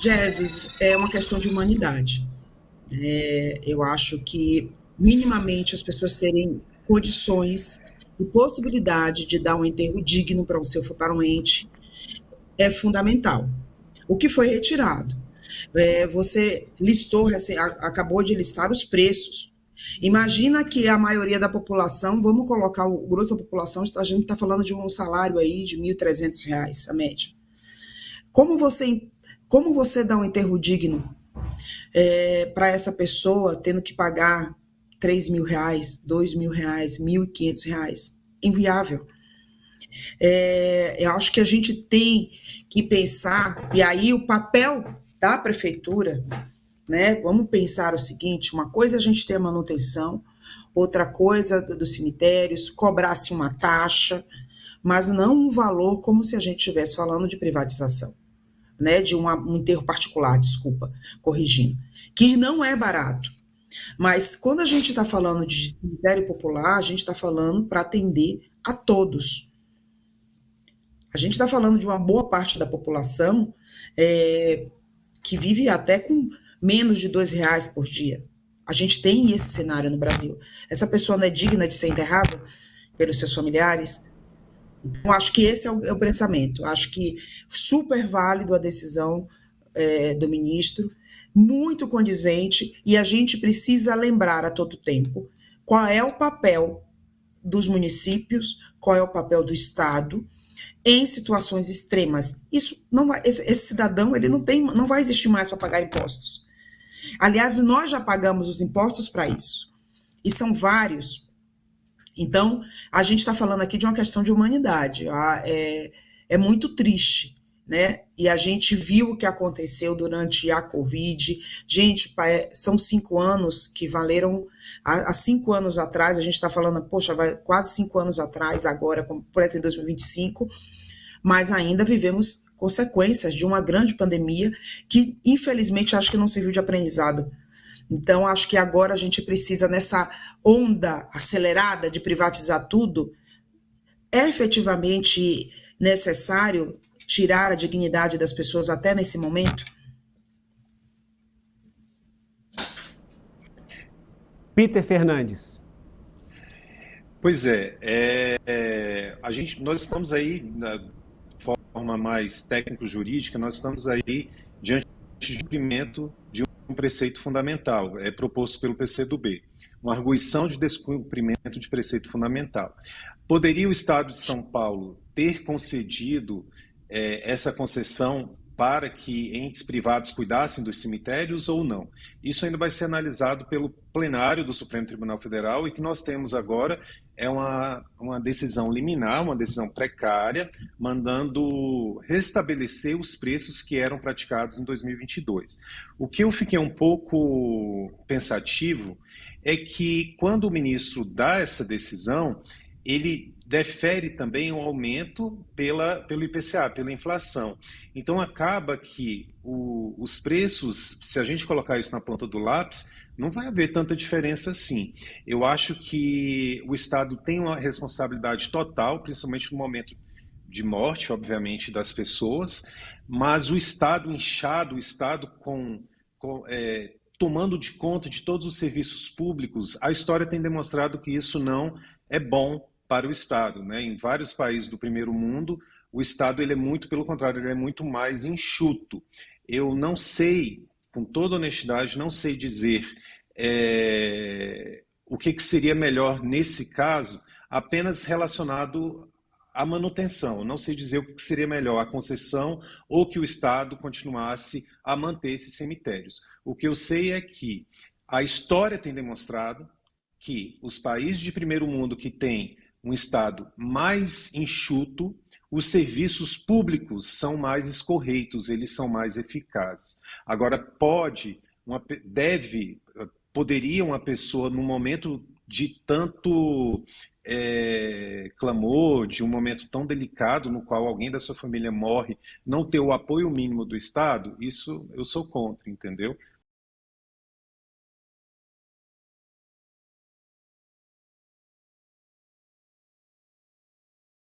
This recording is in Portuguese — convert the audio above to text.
Jesus, é uma questão de humanidade. Eu acho que, minimamente, as pessoas terem condições e possibilidade de dar um enterro digno para o seu para um ente é fundamental. O que foi retirado? Você listou, acabou de listar os preços. Imagina que a maioria da população, vamos colocar o grosso da população, a gente está falando de um salário aí de R$ 1.300, a média. Como você, como você dá um enterro digno para essa pessoa tendo que pagar R$ 3.000, R$ 2.000, R$ 1.500? Inviável. Eu acho que a gente tem que pensar, e aí o papel da prefeitura, né? Vamos pensar o seguinte: uma coisa é a gente ter a manutenção, outra coisa dos cemitérios, cobrar-se uma taxa, mas não um valor como se a gente estivesse falando de privatização, né? De um enterro particular, desculpa, corrigindo, que não é barato. Mas quando a gente está falando de cemitério popular, a gente está falando para atender a todos. A gente está falando de uma boa parte da população que vive até com menos de R$ 2 por dia. A gente tem esse cenário no Brasil. Essa pessoa não é digna de ser enterrada pelos seus familiares? Então, acho que esse é o pensamento. Acho que super válido a decisão do ministro, muito condizente, e a gente precisa lembrar a todo tempo qual é o papel dos municípios, qual é o papel do Estado em situações extremas. Isso não vai, esse cidadão ele não vai existir mais para pagar impostos. Aliás, nós já pagamos os impostos para isso. E são vários. Então, a gente está falando aqui de uma questão de humanidade. É muito triste, né? E a gente viu o que aconteceu durante a Covid. Gente, são 5 anos que valeram. Há 5 anos atrás, a gente está falando, poxa, vai quase 5 anos atrás, agora, por em 2025, mas ainda vivemos consequências de uma grande pandemia que, infelizmente, acho que não serviu de aprendizado. Então, acho que agora a gente precisa, nessa onda acelerada de privatizar tudo, é efetivamente necessário tirar a dignidade das pessoas até nesse momento? Peter Fernandes. Pois nós estamos aí, de forma mais técnico-jurídica, nós estamos aí diante de cumprimento de um preceito fundamental, proposto pelo PCdoB, uma arguição de descumprimento de preceito fundamental. Poderia o Estado de São Paulo ter concedido essa concessão para que entes privados cuidassem dos cemitérios ou não? Isso ainda vai ser analisado pelo plenário do Supremo Tribunal Federal, e que nós temos agora é uma decisão liminar, uma decisão precária, mandando restabelecer os preços que eram praticados em 2022. O que eu fiquei um pouco pensativo é que, quando o ministro dá essa decisão, ele defere também um aumento pelo IPCA, pela inflação. Então, acaba que os preços, se a gente colocar isso na ponta do lápis, não vai haver tanta diferença assim. Eu acho que o Estado tem uma responsabilidade total, principalmente no momento de morte, obviamente, das pessoas, mas o Estado inchado, o Estado tomando de conta de todos os serviços públicos, a história tem demonstrado que isso não é bom para o Estado, né? Em vários países do primeiro mundo, o Estado ele é muito, pelo contrário, ele é muito mais enxuto. Eu não sei, com toda honestidade, não sei dizer o que seria melhor nesse caso, apenas relacionado à manutenção. Não sei dizer o que seria melhor, a concessão ou que o Estado continuasse a manter esses cemitérios. O que eu sei é que a história tem demonstrado que os países de primeiro mundo que têm um Estado mais enxuto, os serviços públicos são mais escorreitos, eles são mais eficazes. Agora, poderia uma pessoa, num momento de tanto clamor, de um momento tão delicado no qual alguém da sua família morre, não ter o apoio mínimo do Estado? Isso eu sou contra, entendeu?